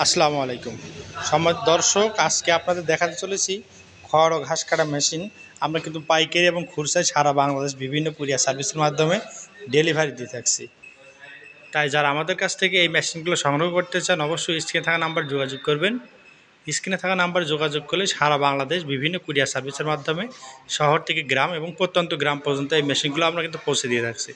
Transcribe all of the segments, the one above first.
আসসালামু আলাইকুম সম্মানিত দর্শক, আজকে আপনাদের দেখাতে চলেছি খড় ও ঘাস কাটা মেশিন। আমরা কিন্তু পাইকারি এবং খুচরায় সারা বাংলাদেশ বিভিন্ন কুরিয়ার সার্ভিসের মাধ্যমে ডেলিভারি দিয়ে থাকছি। তাই যারা আমাদের কাছ থেকে এই মেশিনগুলো সংগ্রহ করতে চান অবশ্যই স্ক্রিনে থাকা নাম্বার যোগাযোগ করবেন। স্ক্রিনে থাকা নাম্বার যোগাযোগ করলে সারা বাংলাদেশ বিভিন্ন কুরিয়ার সার্ভিসের মাধ্যমে শহর থেকে গ্রাম এবং প্রত্যন্ত গ্রাম পর্যন্ত এই মেশিনগুলো আমরা কিন্তু পৌঁছে দিয়ে থাকছি।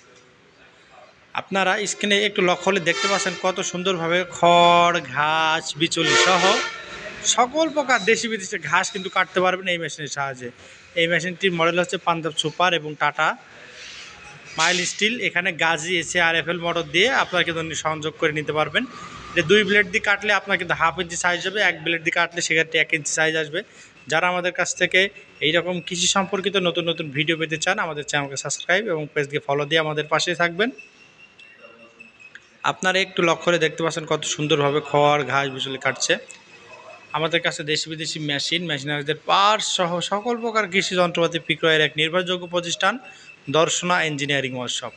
আপনারা স্ক্রিনে একটু লক্ষ্য হলে দেখতে পাচ্ছেন কত সুন্দরভাবে খড় ঘাস বিচুলি সহ সকল প্রকার দেশি বিদেশি ঘাস কিন্তু কাটতে পারবেন এই মেশিনের সাহায্যে। এই মেশিনটির মডেল হচ্ছে পাঞ্জাব সুপার এবং টাটা মাইল স্টিল। এখানে গাজি SARFL মোটর দিয়ে আপনারা কিন্তু সংযোগ করে নিতে পারবেন। এটা 2 ব্লেড দিয়ে কাটলে আপনার কিন্তু 1/2 ইঞ্চি সাইজ হবে, 1 ব্লেড দিয়ে কাটলে সেক্ষেত্রে 1 ইঞ্চি সাইজ আসবে। যারা আমাদের কাছ থেকে এইরকম কৃষি সম্পর্কিত নতুন নতুন ভিডিও পেতে চান আমাদের চ্যানেলকে সাবস্ক্রাইব এবং পেজকে ফলো দিয়ে আমাদের পাশে থাকবেন। আপনারা একটু লক্ষ্য করে দেখতে পাচ্ছেন কত সুন্দরভাবে খড় ঘাস বিচুলি কাটছে। আমাদের কাছে দেশি বিদেশি মেশিনারিদের পার্টস সহ সকল প্রকার কৃষি যন্ত্রপাতি বিক্রয়ের এক নির্ভরযোগ্য প্রতিষ্ঠান দর্শনা ইঞ্জিনিয়ারিং ওয়ার্কশপ।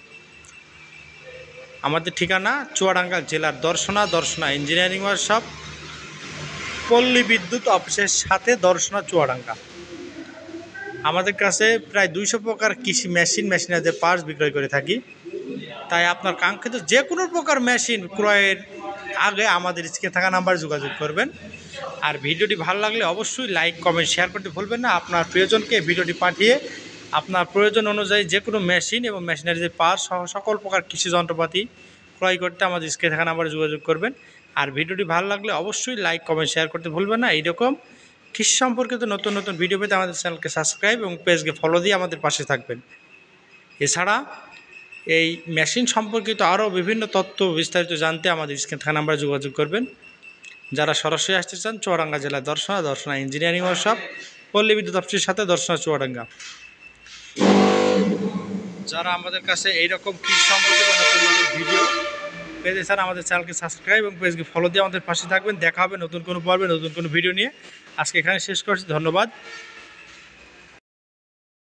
আমাদের ঠিকানা চুয়াডাঙ্গা জেলার দর্শনা ইঞ্জিনিয়ারিং ওয়ার্কশপ, পল্লী বিদ্যুৎ অফিসের সাথে দর্শনা চুয়াডাঙ্গা। আমাদের কাছে প্রায় 200 প্রকার কৃষি মেশিনারিদের পার্টস বিক্রয় করে থাকি। তাই আপনার কাঙ্ক্ষিত যে কোনো প্রকার মেশিন ক্রয়ের আগে আমাদের স্ক্রিনে থাকা নাম্বার যোগাযোগ করবেন। আর ভিডিওটি ভালো লাগলে অবশ্যই লাইক কমেন্ট শেয়ার করতে ভুলবেন না। আপনার প্রিয়জনকে ভিডিওটি পাঠিয়ে আপনার প্রয়োজন অনুযায়ী যে কোনো মেশিন এবং মেশিনারিজের পার্টস সহ সকল প্রকার কৃষি যন্ত্রপাতি ক্রয় করতে আমাদের স্ক্রিনে থাকা নাম্বারে যোগাযোগ করবেন। আর ভিডিওটি ভালো লাগলে অবশ্যই লাইক কমেন্ট শেয়ার করতে ভুলবেন না। এইরকম কৃষি সম্পর্কিত নতুন নতুন ভিডিও পেতে আমাদের চ্যানেলকে সাবস্ক্রাইব এবং পেজকে ফলো দিয়ে আমাদের পাশে থাকবেন। এছাড়া এই মেশিন সম্পর্কিত আরও বিভিন্ন তথ্য বিস্তারিত জানতে আমাদের স্ক্রিনে থাকা নাম্বারে যোগাযোগ করবেন। যারা সরাসরি আসতে চান চুয়াডাঙ্গা জেলার দর্শনা ইঞ্জিনিয়ারিং ওয়ার্কশপ, পল্লী বিদ্যুৎ অফিসের সাথে দর্শনা চুয়াডাঙ্গা। যারা আমাদের কাছে এইরকম কৃষি সম্পর্কিত নতুন নতুন ভিডিও পেতে চান আমাদের চ্যানেলকে সাবস্ক্রাইব এবং পেজকে ফলো দিয়ে আমাদের পাশে থাকবেন। দেখা হবে নতুন কোনো পর্বে নতুন কোনো ভিডিও নিয়ে। আজকে এখানে শেষ করছি, ধন্যবাদ।